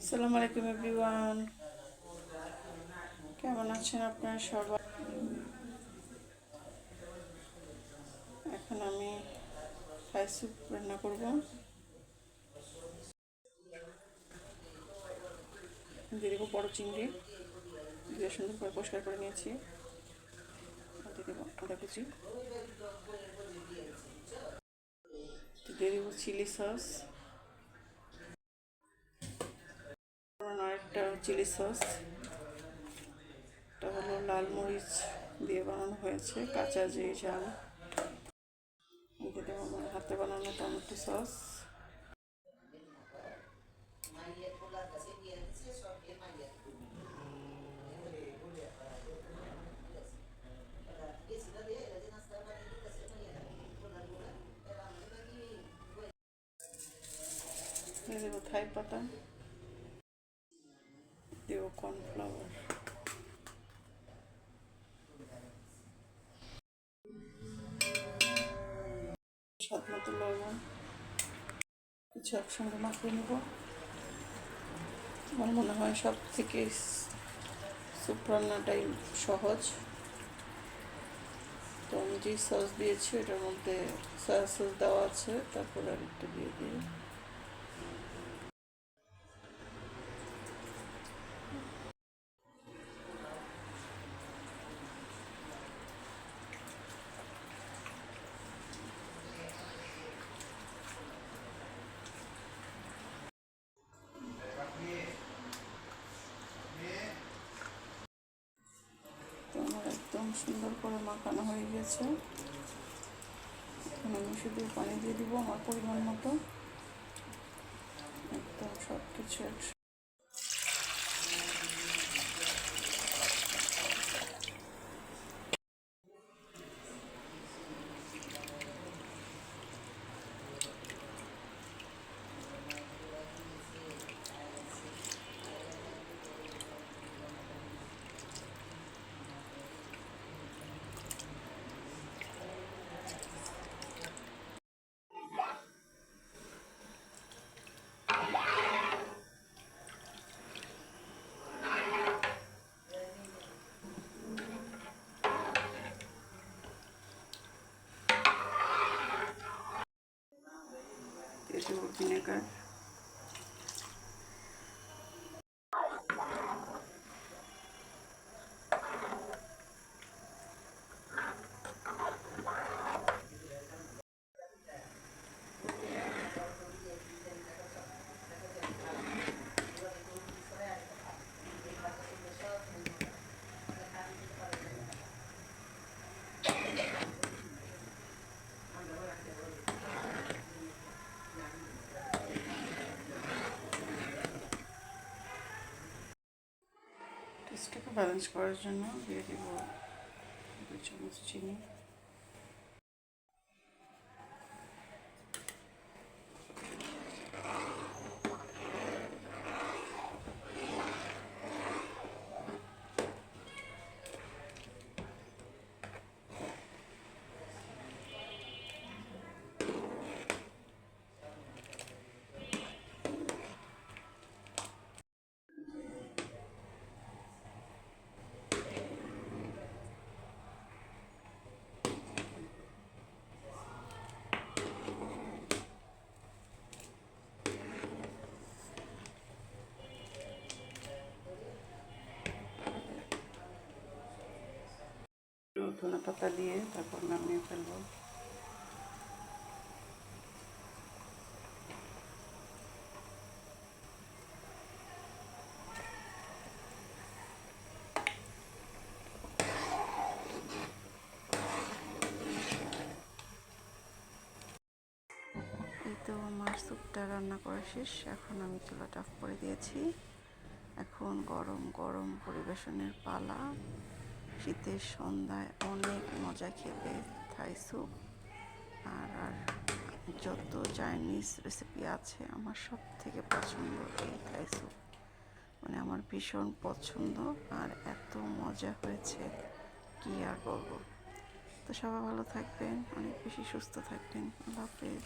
আসসালামু আলাইকুম এভরিওয়ান, কেমন আছেন আপনারা সবাই? এখন আমি থাই স্যুপ রান্না করব। দিয়ে দেবো বড় চিংড়ি, দিয়ে সুন্দর করে পরিষ্কার করে নিয়েছি। দিয়ে দেবো আদা কুচি, দিয়ে দেবো চিলি সস, আরেকটা চিলি সস। এটা হলো লাল মরিচ দিয়ে বানানো হয়েছে, কাঁচা যে ঝাল। দিয়ে দেবো আমার হাতে বানানো টমেটো সস, দিয়ে দেবো থাই পাতা, দেবো কর্নফ্লাওয়ার, স্বাদ মতো লবণ, কিছু একসঙ্গে মাখিয়ে নেব। আমার মনে হয় সব থেকে স্যুপ রান্নাটাই সহজ। তো আমি যে সস দিয়েছি এটার মধ্যে সয়া সস দেওয়া আছে, তারপর আর একটু দিয়ে দিই। তো আমার একদম সুন্দর করে মাখানো হয়ে গেছে। এখন আমি শুধু পানি দিয়ে দিব আমার পরিমাণ মতো, একদম সব কিছু একসাথে। ভিনেগার, টেস্টটাকে ব্যালেন্স করার জন্য দিয়ে দিব 2 চামচ চিনি। ধনে পাতা দিয়ে তারপর নামিয়ে ফেলবো। এই তো আমার স্যুপটা রান্না করা শেষ। এখন আমি চুলাটা অফ করে দিয়েছি। এখন গরম গরম পরিবেশনের পালা। শীতের সন্ধ্যায় অনেক মজা খেতে থাই স্যুপ। আর যত চাইনিজ রেসিপি আছে আমার সব থেকে পছন্দ এই থাই স্যুপ, মানে আমার ভীষণ পছন্দ। আর এত মজা হয়েছে কি আর বলবো। তো সবাই ভালো থাকবেন, অনেক বেশি সুস্থ থাকবেন। আল্লাহ হাফেজ।